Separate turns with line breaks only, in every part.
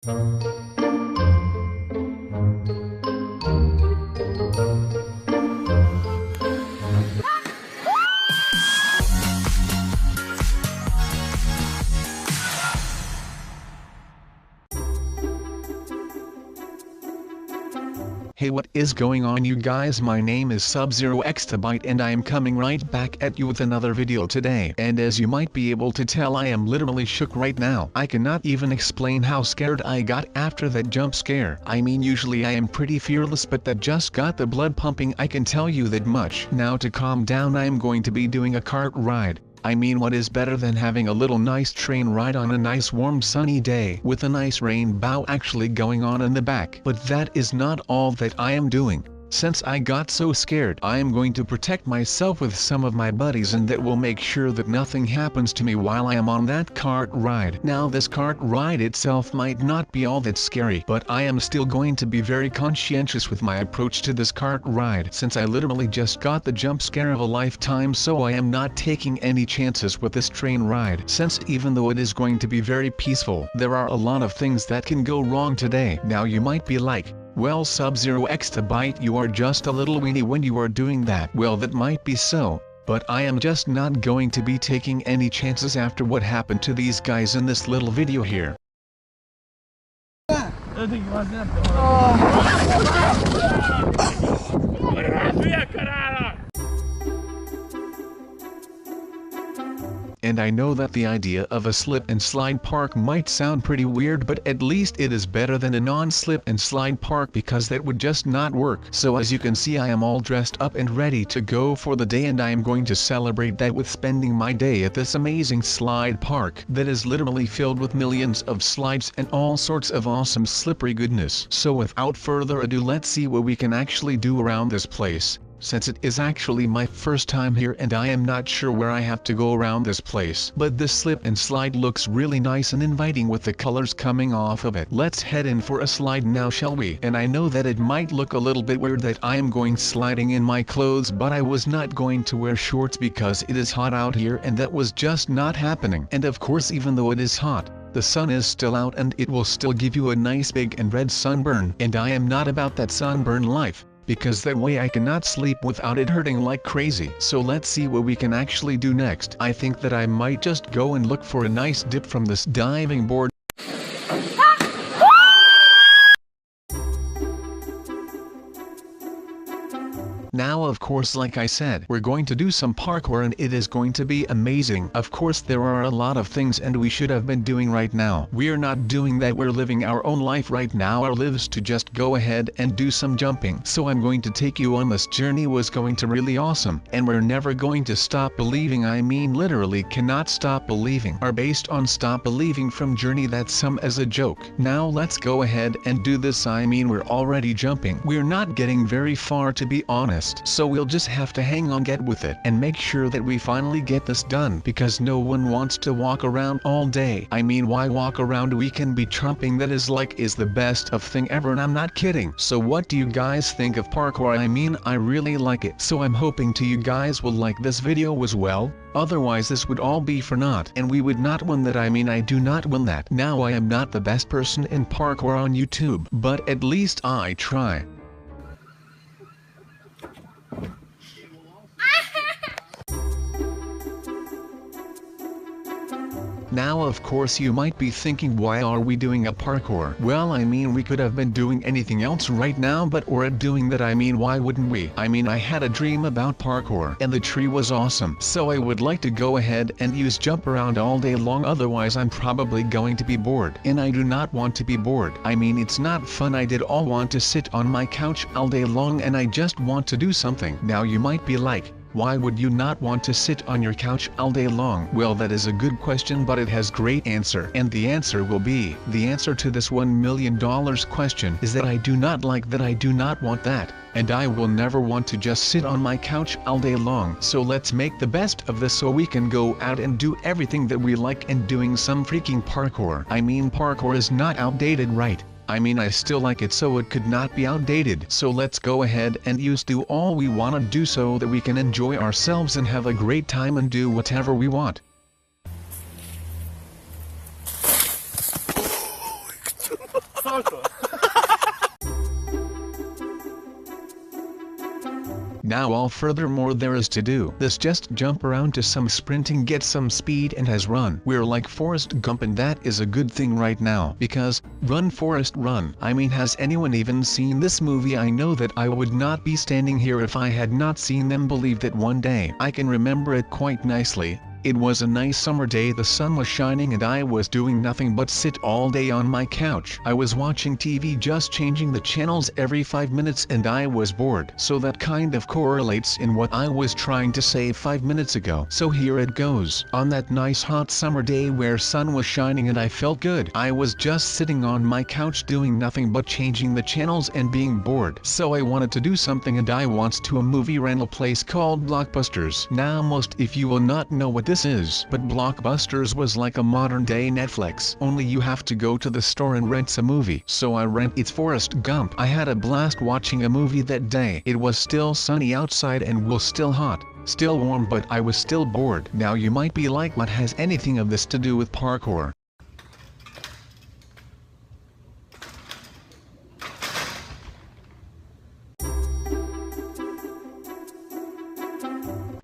Hey, what is going on, you guys? My name is Sub-Zero Exabyte and I am coming right back at you with another video today. And as you might be able to tell, I am literally shook right now. I cannot even explain how scared I got after that jump scare. I mean, usually I am pretty fearless, but that just got the blood pumping, I can tell you that much. Now to calm down, I am going to be doing a cart ride. I mean, what is better than having a little nice train ride on a nice warm sunny day with a nice rainbow actually going on in the back? But that is not all that I am doing. Since I got so scared, I am going to protect myself with some of my buddies, and that will make sure that nothing happens to me while I am on that cart ride. Now this cart ride itself might not be all that scary, but I am still going to be very conscientious with my approach to this cart ride, since I literally just got the jump scare of a lifetime, so I am not taking any chances with this train ride. Since even though it is going to be very peaceful, there are a lot of things that can go wrong today. Now you might be like, well, Sub-Zero Exabyte, you are just a little weenie when you are doing that. Well, that might be so, but I am just not going to be taking any chances after what happened to these guys in this little video here. And I know that the idea of a slip and slide park might sound pretty weird, but at least it is better than a non-slip and slide park, because that would just not work. So as you can see, I am all dressed up and ready to go for the day, and I am going to celebrate that with spending my day at this amazing slide park that is literally filled with millions of slides and all sorts of awesome slippery goodness. So without further ado, let's see what we can actually do around this place, since it is actually my first time here and I am not sure where I have to go around this place. But this slip and slide looks really nice and inviting with the colors coming off of it. Let's head in for a slide now, shall we? And I know that it might look a little bit weird that I am going sliding in my clothes, but I was not going to wear shorts because it is hot out here, and that was just not happening. And of course, even though it is hot, the sun is still out and it will still give you a nice big and red sunburn. And I am not about that sunburn life, because that way I cannot sleep without it hurting like crazy. So let's see what we can actually do next. I think that I might just go and look for a nice dip from this diving board. Now of course, like I said, we're going to do some parkour and it is going to be amazing. Of course there are a lot of things and we should have been doing right now. We're not doing that, we're living our own life right now. Our lives to just go ahead and do some jumping. So I'm going to take you on this journey, was going to really awesome. And we're never going to stop believing, I mean literally cannot stop believing, are based on stop believing from Journey, that's some as a joke. Now let's go ahead and do this. I mean, we're already jumping. We're not getting very far, to be honest. So we'll just have to hang on, get with it, and make sure that we finally get this done, because no one wants to walk around all day. I mean, why walk around? We can be trumping. That is the best of thing ever, and I'm not kidding. So what do you guys think of parkour? I mean, I really like it. So I'm hoping to you guys will like this video as well. Otherwise this would all be for naught, and we would not win that. I mean, I do not win that. Now I am not the best person in parkour on YouTube, but at least I try. Now of course you might be thinking, why are we doing a parkour? Well, I mean, we could have been doing anything else right now, but we're doing that. I mean, why wouldn't we? I mean, I had a dream about parkour and the tree was awesome, so I would like to go ahead and use jump around all day long, otherwise I'm probably going to be bored, and I do not want to be bored. I mean, it's not fun. I did all want to sit on my couch all day long and I just want to do something. Now you might be like, why would you not want to sit on your couch all day long? Well, that is a good question, but it has great answer. And the answer will be, the answer to this $1 million question is that I do not like that, I do not want that, and I will never want to just sit on my couch all day long. So let's make the best of this so we can go out and do everything that we like, and doing some freaking parkour. I mean, parkour is not outdated, right? I mean, I still like it, so it could not be outdated. So let's go ahead and do all we want to do so that we can enjoy ourselves and have a great time and do whatever we want. Now all furthermore there is to do. This just jump around to some sprinting, get some speed and has run. We're like Forrest Gump, and that is a good thing right now, because, run Forrest run. I mean, has anyone even seen this movie? I know that I would not be standing here if I had not seen them. Believe that one day. I can remember it quite nicely. It was a nice summer day, the sun was shining and I was doing nothing but sit all day on my couch. I was watching TV, just changing the channels every 5 minutes, and I was bored. So that kind of correlates in what I was trying to say 5 minutes ago. So here it goes. On that nice hot summer day where sun was shining and I felt good, I was just sitting on my couch doing nothing but changing the channels and being bored. So I wanted to do something, and I went to a movie rental place called Blockbusters. Now most if you will not know what this is, but Blockbusters was like a modern day Netflix, only you have to go to the store and rent a movie. So I rent It's Forrest Gump. I had a blast watching a movie that day. It was still sunny outside and was still hot, still warm, but I was still bored. Now you might be like, what has anything of this to do with parkour?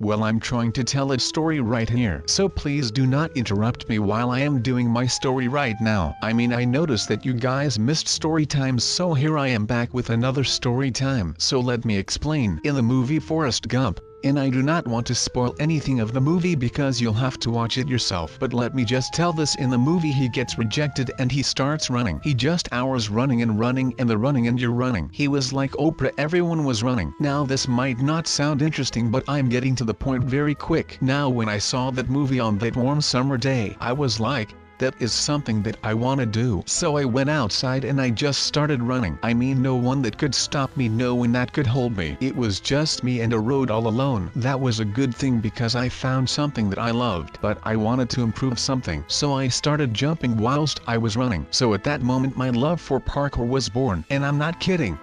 Well, I'm trying to tell a story right here, so please do not interrupt me while I am doing my story right now. I mean, I noticed that you guys missed story times, so here I am back with another story time. So let me explain. In the movie Forrest Gump, and I do not want to spoil anything of the movie because you'll have to watch it yourself, but let me just tell this: in the movie he gets rejected and he starts running. He just hours running and running and the running and you're running. He was like Oprah, everyone was running. Now this might not sound interesting, but I'm getting to the point very quick. Now when I saw that movie on that warm summer day, I was like, that is something that I want to do. So I went outside and I just started running. I mean, no one that could stop me, no one that could hold me. It was just me and a road all alone. That was a good thing because I found something that I loved, but I wanted to improve something. So I started jumping whilst I was running. So at that moment my love for parkour was born, and I'm not kidding.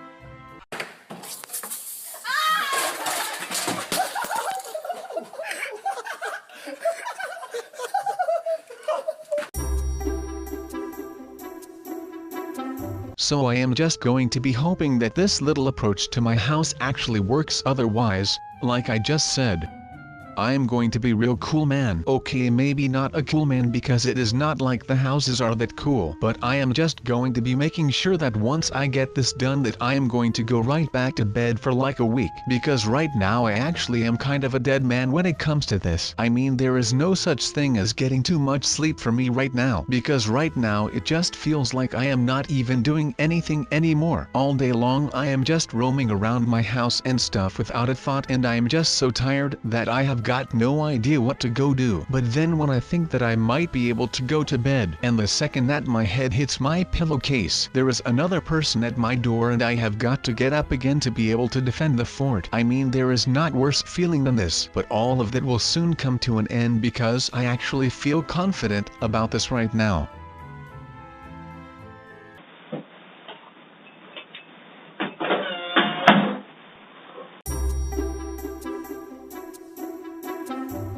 So I am just going to be hoping that this little approach to my house actually works. Otherwise, like I just said, I am going to be real cool man. Okay, maybe not a cool man because it is not like the houses are that cool, but I am just going to be making sure that once I get this done that I am going to go right back to bed for like a week, because right now I actually am kind of a dead man when it comes to this. I mean, there is no such thing as getting too much sleep for me right now, because right now it just feels like I am not even doing anything anymore. All day long I am just roaming around my house and stuff without a thought, and I am just so tired that I have got no idea what to go do. But then when I think that I might be able to go to bed, and the second that my head hits my pillowcase, there is another person at my door and I have got to get up again to be able to defend the fort. I mean, there is not worse feeling than this, but all of that will soon come to an end because I actually feel confident about this right now.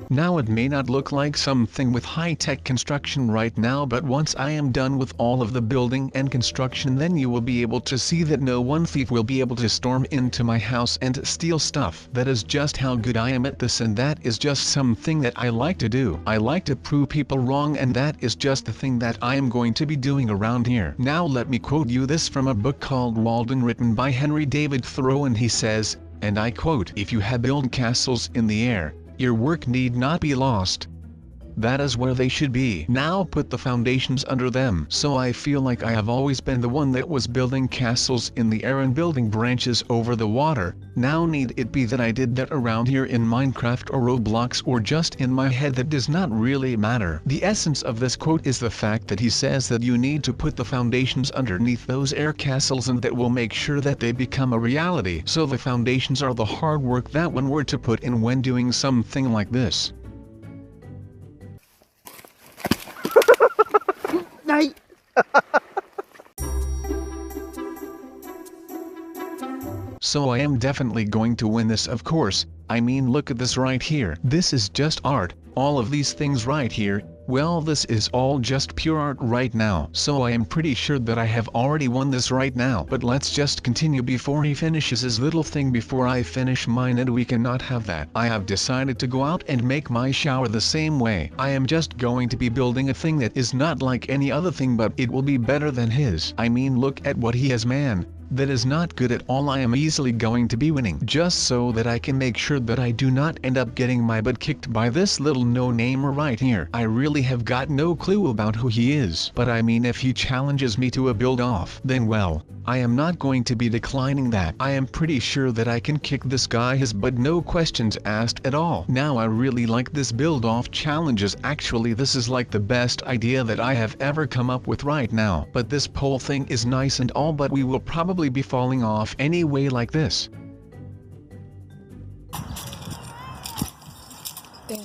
Now it may not look like something with high-tech construction right now, but once I am done with all of the building and construction, then you will be able to see that no one thief will be able to storm into my house and steal stuff. That is just how good I am at this, and that is just something that I like to do. I like to prove people wrong, and that is just the thing that I am going to be doing around here. Now let me quote you this from a book called Walden, written by Henry David Thoreau, and he says, and I quote, "If you have built castles in the air, your work need not be lost. That is where they should be. Now put the foundations under them." So I feel like I have always been the one that was building castles in the air and building branches over the water. Now need it be that I did that around here in Minecraft or Roblox or just in my head, that does not really matter. The essence of this quote is the fact that he says that you need to put the foundations underneath those air castles, and that will make sure that they become a reality. So the foundations are the hard work that one were to put in when doing something like this.
Nej!
So I am definitely going to win this, of course. I mean, look at this right here. This is just art. All of these things right here, Well, this is all just pure art right now, so I am pretty sure that I have already won this right now. But let's just continue before he finishes his little thing before I finish mine, and we cannot have that. I have decided to go out and make my shower the same way. I am just going to be building a thing that is not like any other thing, but it will be better than his. I mean, look at what he has, man. That is not good at all. I am easily going to be winning, just so that I can make sure that I do not end up getting my butt kicked by this little no-namer right here. I really have got no clue about who he is, but I mean, if he challenges me to a build-off, then well, I am not going to be declining that. I am pretty sure that I can kick this guy his butt, no questions asked at all. Now I really like this build-off challenges. Actually, this is like the best idea that I have ever come up with right now. But this pole thing is nice and all, but we will probably be falling off anyway like this.
Damn.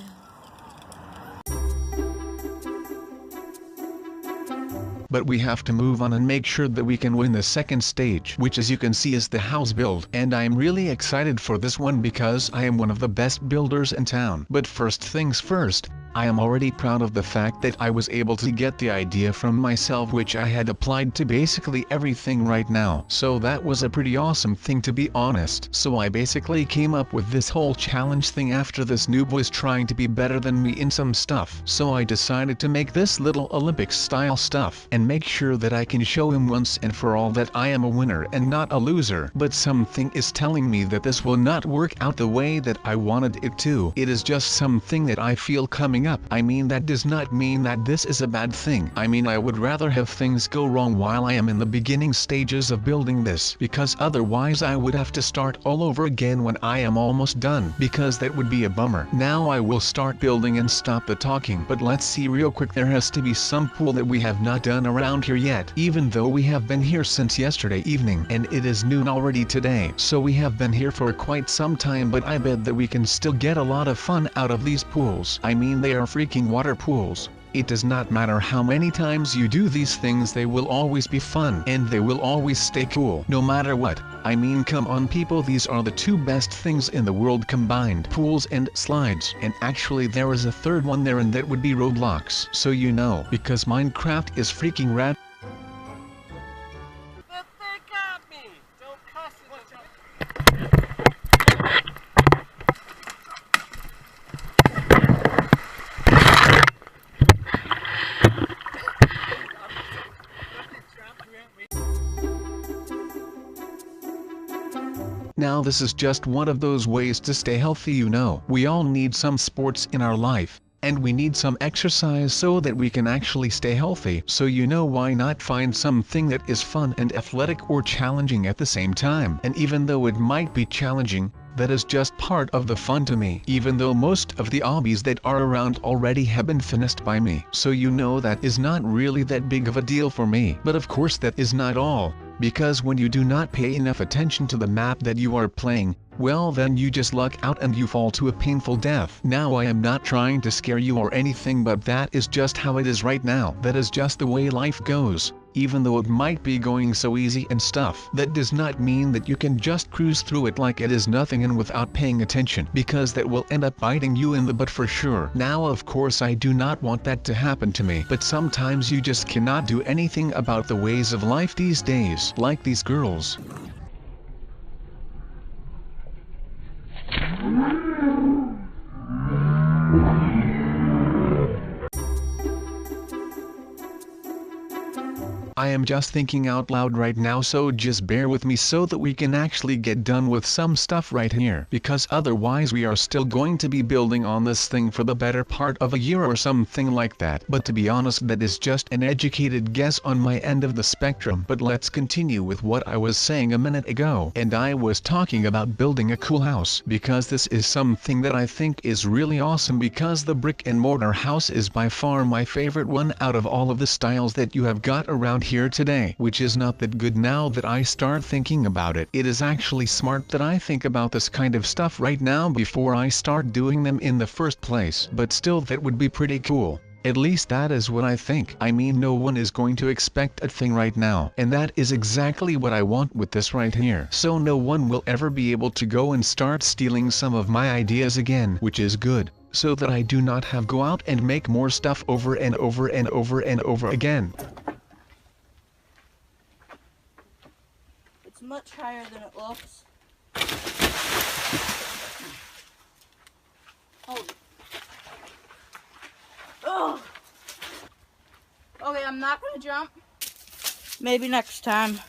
But we have to move on and make sure that we can win the second stage, which as you can see is the house build. And I am really excited for this one because I am one of the best builders in town. But first things first, I am already proud of the fact that I was able to get the idea from myself, which I had applied to basically everything right now. So that was a pretty awesome thing, to be honest. So I basically came up with this whole challenge thing after this noob was trying to be better than me in some stuff. So I decided to make this little Olympics style stuff and make sure that I can show him once and for all that I am a winner and not a loser. But something is telling me that this will not work out the way that I wanted it to. It is just something that I feel coming up. I mean, that does not mean that this is a bad thing. I mean, I would rather have things go wrong while I am in the beginning stages of building this, because otherwise I would have to start all over again when I am almost done, because that would be a bummer. Now I will start building and stop the talking. But let's see real quick, there has to be some pool that we have not done around here yet, even though we have been here since yesterday evening and it is noon already today. So we have been here for quite some time, but I bet that we can still get a lot of fun out of these pools. I mean, they are freaking water pools. It does not matter how many times you do these things, they will always be fun and they will always stay cool no matter what. I mean, come on people, these are the two best things in the world combined: pools and slides. And actually there is a third one there, and that would be Roblox. So you know, because Minecraft is freaking rad.
They got me! Don't cuss
Now this is just one of those ways to stay healthy, you know. We all need some sports in our life, and we need some exercise so that we can actually stay healthy. So you know, why not find something that is fun and athletic or challenging at the same time? And even though it might be challenging, that is just part of the fun to me, even though most of the hobbies that are around already have been finished by me. So you know, that is not really that big of a deal for me. But of course that is not all, because when you do not pay enough attention to the map that you are playing, well then you just luck out and you fall to a painful death. Now I am not trying to scare you or anything, but that is just how it is right now. That is just the way life goes. Even though it might be going so easy and stuff, that does not mean that you can just cruise through it like it is nothing and without paying attention, because that will end up biting you in the butt for sure. Now of course I do not want that to happen to me, but sometimes you just cannot do anything about the ways of life these days, like these girls. I am just thinking out loud right now, so just bear with me so that we can actually get done with some stuff right here, because otherwise we are still going to be building on this thing for the better part of a year or something like that. But to be honest, that is just an educated guess on my end of the spectrum. But let's continue with what I was saying a minute ago, and I was talking about building a cool house, because this is something that I think is really awesome, because the brick and mortar house is by far my favorite one out of all of the styles that you have got around here today, which is not that good now that I start thinking about it. It is actually smart that I think about this kind of stuff right now before I start doing them in the first place, but still that would be pretty cool. At least that is what I think. I mean, no one is going to expect a thing right now, and that is exactly what I want with this right here. So no one will ever be able to go and start stealing some of my ideas again, which is good. so that I do not have go out and make more stuff over and over and over and over again.
It's much higher than it looks. Oh. Oh. Okay, I'm not gonna jump. Maybe next time.